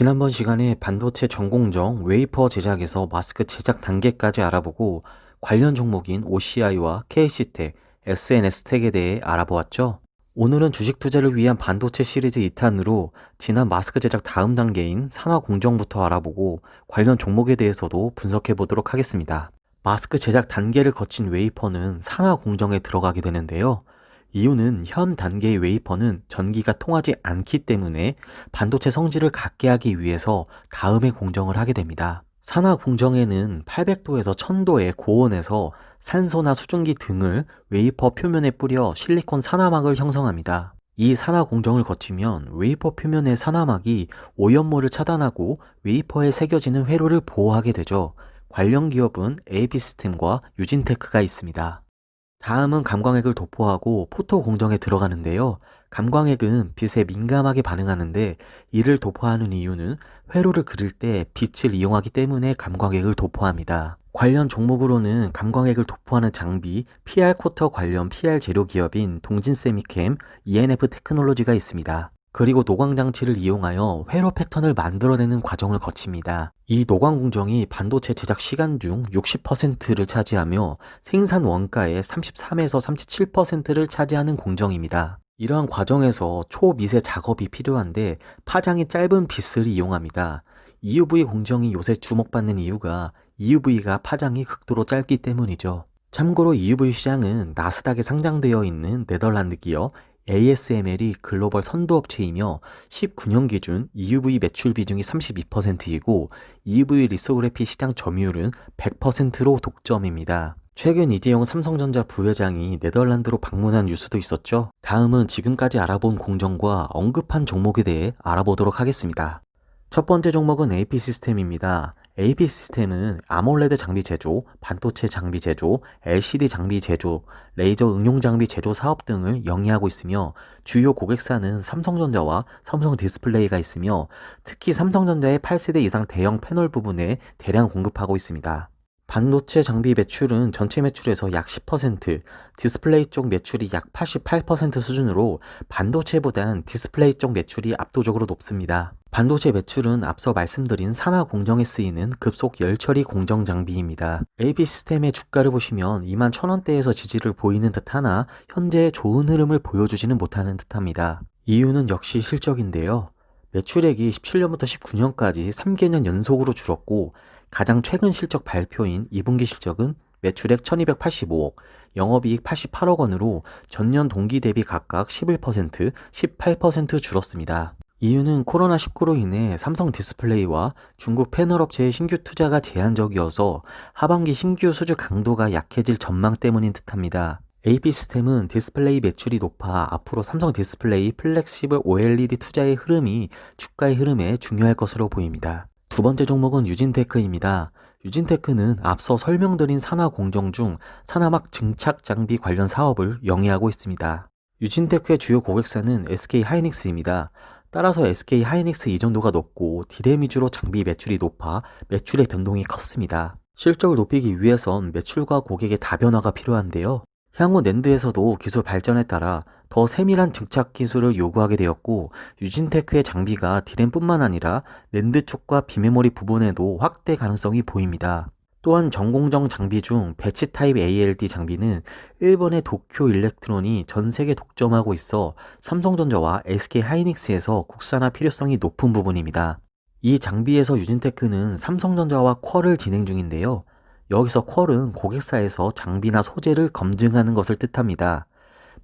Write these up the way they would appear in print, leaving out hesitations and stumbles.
지난번 시간에 반도체 전공정 웨이퍼 제작에서 마스크 제작 단계까지 알아보고 관련 종목인 OCI와 KC텍, SNS텍에 대해 알아보았죠. 오늘은 주식 투자를 위한 반도체 시리즈 2탄으로 지난 마스크 제작 다음 단계인 산화 공정부터 알아보고 관련 종목에 대해서도 분석해 보도록 하겠습니다. 마스크 제작 단계를 거친 웨이퍼는 산화 공정에 들어가게 되는데요. 이유는 현 단계의 웨이퍼는 전기가 통하지 않기 때문에 반도체 성질을 갖게 하기 위해서 다음에 공정을 하게 됩니다. 산화 공정에는 800도에서 1000도의 고온에서 산소나 수증기 등을 웨이퍼 표면에 뿌려 실리콘 산화막을 형성합니다. 이 산화 공정을 거치면 웨이퍼 표면의 산화막이 오염물을 차단하고 웨이퍼에 새겨지는 회로를 보호하게 되죠. 관련 기업은 AP시스템과 유진테크가 있습니다. 다음은 감광액을 도포하고 포토 공정에 들어가는데요. 감광액은 빛에 민감하게 반응하는데 이를 도포하는 이유는 회로를 그릴 때 빛을 이용하기 때문에 감광액을 도포합니다. 관련 종목으로는 감광액을 도포하는 장비 PR 쿼터 관련 PR 재료 기업인 동진세미캠, ENF 테크놀로지가 있습니다. 그리고 노광 장치를 이용하여 회로 패턴을 만들어내는 과정을 거칩니다. 이 노광 공정이 반도체 제작 시간 중 60%를 차지하며 생산 원가의 33에서 37%를 차지하는 공정입니다. 이러한 과정에서 초미세 작업이 필요한데 파장이 짧은 빗을 이용합니다. EUV 공정이 요새 주목받는 이유가 EUV가 파장이 극도로 짧기 때문이죠. 참고로 EUV 시장은 나스닥에 상장되어 있는 네덜란드 기업 ASML이 글로벌 선두업체이며 19년 기준 EUV 매출 비중이 32%이고 EUV 리소그래피 시장 점유율은 100%로 독점입니다. 최근 이재용 삼성전자 부회장이 네덜란드로 방문한 뉴스도 있었죠. 다음은 지금까지 알아본 공정과 언급한 종목에 대해 알아보도록 하겠습니다. 첫 번째 종목은 AP시스템입니다. AP시스템은 아몰레드 장비 제조, 반도체 장비 제조, LCD 장비 제조, 레이저 응용 장비 제조 사업 등을 영위하고 있으며 주요 고객사는 삼성전자와 삼성디스플레이가 있으며 특히 삼성전자의 8세대 이상 대형 패널 부분에 대량 공급하고 있습니다. 반도체 장비 매출은 전체 매출에서 약 10%, 디스플레이 쪽 매출이 약 88% 수준으로 반도체보단 디스플레이 쪽 매출이 압도적으로 높습니다. 반도체 매출은 앞서 말씀드린 산화 공정에 쓰이는 급속 열 처리 공정 장비입니다. AP시스템의 주가를 보시면 21,000원대에서 지지를 보이는 듯하나 현재 좋은 흐름을 보여주지는 못하는 듯합니다. 이유는 역시 실적인데요. 매출액이 17년부터 19년까지 3개년 연속으로 줄었고 가장 최근 실적 발표인 2분기 실적은 매출액 1285억, 영업이익 88억 원으로 전년 동기 대비 각각 11%, 18% 줄었습니다. 이유는 코로나19로 인해 삼성 디스플레이와 중국 패널 업체의 신규 투자가 제한적이어서 하반기 신규 수주 강도가 약해질 전망 때문인 듯합니다. AP시스템은 디스플레이 매출이 높아 앞으로 삼성 디스플레이 플렉시블 OLED 투자의 흐름이 주가의 흐름에 중요할 것으로 보입니다. 두 번째 종목은 유진테크입니다. 유진테크는 앞서 설명드린 산화 공정 중 산화막 증착 장비 관련 사업을 영위하고 있습니다. 유진테크의 주요 고객사는 SK하이닉스입니다. 따라서 SK하이닉스 이전도가 높고 디램 위주로 장비 매출이 높아 매출의 변동이 컸습니다. 실적을 높이기 위해선 매출과 고객의 다변화가 필요한데요. 향후 낸드에서도 기술 발전에 따라 더 세밀한 증착 기술을 요구하게 되었고 유진테크의 장비가 디램뿐만 아니라 낸드 쪽과 비메모리 부분에도 확대 가능성이 보입니다. 또한 전공정 장비 중 배치 타입 ALD 장비는 일본의 도쿄 일렉트론이 전 세계 독점하고 있어 삼성전자와 SK하이닉스에서 국산화 필요성이 높은 부분입니다. 이 장비에서 유진테크는 삼성전자와 퀄을 진행 중인데요. 여기서 퀄은 고객사에서 장비나 소재를 검증하는 것을 뜻합니다.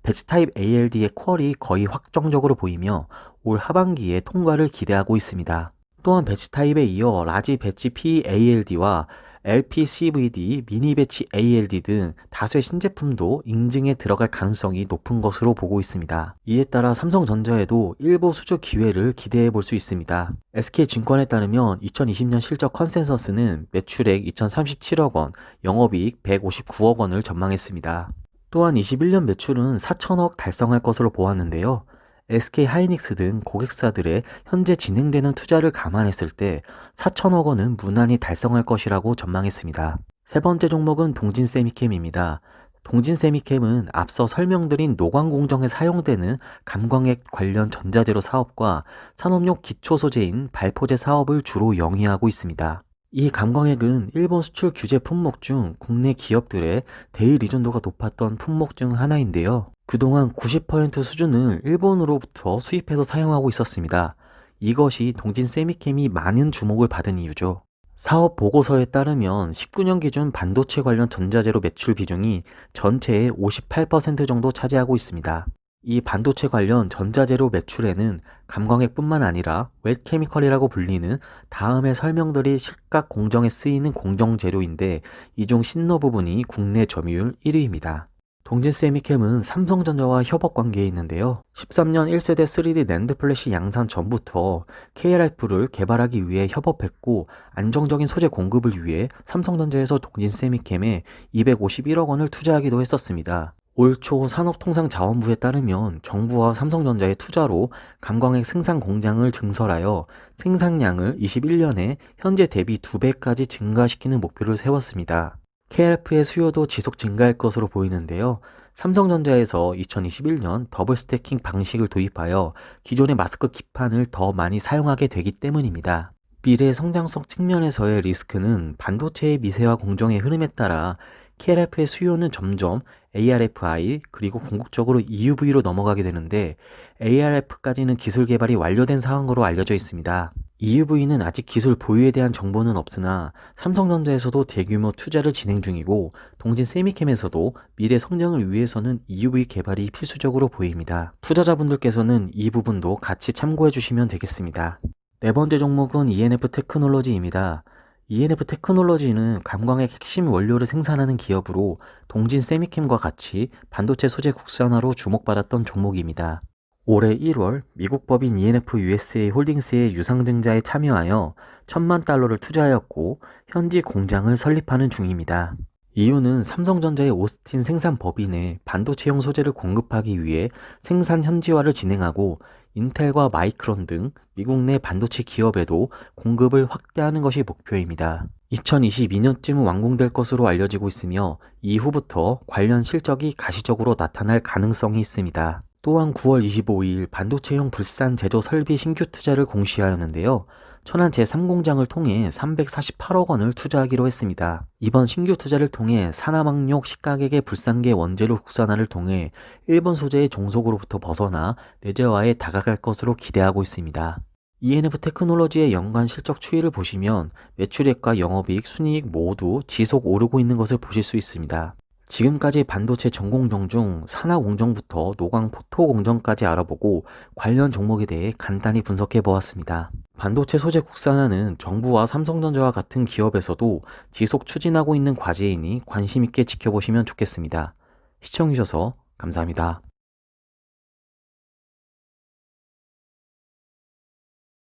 배치 타입 ALD의 퀄이 거의 확정적으로 보이며 올 하반기에 통과를 기대하고 있습니다. 또한 배치 타입에 이어 라지 배치 PALD와 LPCVD, 미니 배치 ALD 등 다수의 신제품도 인증에 들어갈 가능성이 높은 것으로 보고 있습니다. 이에 따라 삼성전자에도 일부 수주 기회를 기대해 볼 수 있습니다. SK증권에 따르면 2020년 실적 컨센서스는 매출액 2,037억 원, 영업이익 159억 원을 전망했습니다. 또한 21년 매출은 4천억 달성할 것으로 보았는데요. SK하이닉스 등 고객사들의 현재 진행되는 투자를 감안했을 때 4천억 원은 무난히 달성할 것이라고 전망했습니다. 세 번째 종목은 동진세미캠입니다. 동진세미캠은 앞서 설명드린 노광 공정에 사용되는 감광액 관련 전자재료 사업과 산업용 기초 소재인 발포제 사업을 주로 영위하고 있습니다. 이 감광액은 일본 수출 규제 품목 중 국내 기업들의 대의 의존도가 높았던 품목 중 하나인데요. 그동안 90% 수준을 일본으로부터 수입해서 사용하고 있었습니다. 이것이 동진세미캠이 많은 주목을 받은 이유죠. 사업 보고서에 따르면 19년 기준 반도체 관련 전자재료 매출 비중이 전체의 58% 정도 차지하고 있습니다. 이 반도체 관련 전자재료 매출에는 감광액뿐만 아니라 웹케미컬이라고 불리는 다음에 설명드릴 실각 공정에 쓰이는 공정 재료인데 이 중 신너 부분이 국내 점유율 1위입니다. 동진세미캠은 삼성전자와 협업 관계에 있는데요. 13년 1세대 3D 낸드 플래시 양산 전부터 KRF를 개발하기 위해 협업했고 안정적인 소재 공급을 위해 삼성전자에서 동진세미캠에 251억 원을 투자하기도 했었습니다. 올 초 산업통상자원부에 따르면 정부와 삼성전자의 투자로 감광액 생산 공장을 증설하여 생산량을 21년에 현재 대비 2배까지 증가시키는 목표를 세웠습니다. KRF의 수요도 지속 증가할 것으로 보이는데요. 삼성전자에서 2021년 더블 스태킹 방식을 도입하여 기존의 마스크 기판을 더 많이 사용하게 되기 때문입니다. 미래 성장성 측면에서의 리스크는 반도체의 미세화 공정의 흐름에 따라 KRF의 수요는 점점 ARFI 그리고 궁극적으로 EUV로 넘어가게 되는데 ARF까지는 기술 개발이 완료된 상황으로 알려져 있습니다. EUV는 아직 기술 보유에 대한 정보는 없으나 삼성전자에서도 대규모 투자를 진행 중이고 동진세미캠에서도 미래 성장을 위해서는 EUV 개발이 필수적으로 보입니다. 투자자분들께서는 이 부분도 같이 참고해 주시면 되겠습니다. 네 번째 종목은 ENF 테크놀로지입니다. ENF 테크놀로지는 감광액 핵심 원료를 생산하는 기업으로 동진세미캠과 같이 반도체 소재 국산화로 주목받았던 종목입니다. 올해 1월 미국 법인 ENF USA 홀딩스의 유상증자에 참여하여 1,000만 달러를 투자하였고 현지 공장을 설립하는 중입니다. 이유는 삼성전자의 오스틴 생산 법인에 반도체용 소재를 공급하기 위해 생산 현지화를 진행하고 인텔과 마이크론 등 미국 내 반도체 기업에도 공급을 확대하는 것이 목표입니다. 2022년쯤 완공될 것으로 알려지고 있으며 이후부터 관련 실적이 가시적으로 나타날 가능성이 있습니다. 또한 9월 25일 반도체용 불산 제조 설비 신규 투자를 공시하였는데요. 천안 제3공장을 통해 348억 원을 투자하기로 했습니다. 이번 신규 투자를 통해 산화막력 식가격의 불산계 원재료 국산화를 통해 일본 소재의 종속으로부터 벗어나 내재화에 다가갈 것으로 기대하고 있습니다. ENF 테크놀로지의 연간 실적 추이를 보시면 매출액과 영업이익, 순이익 모두 지속 오르고 있는 것을 보실 수 있습니다. 지금까지 반도체 전공정 중 산화공정부터 노광 포토공정까지 알아보고 관련 종목에 대해 간단히 분석해 보았습니다. 반도체 소재 국산화는 정부와 삼성전자와 같은 기업에서도 지속 추진하고 있는 과제이니 관심 있게 지켜보시면 좋겠습니다. 시청해주셔서 감사합니다.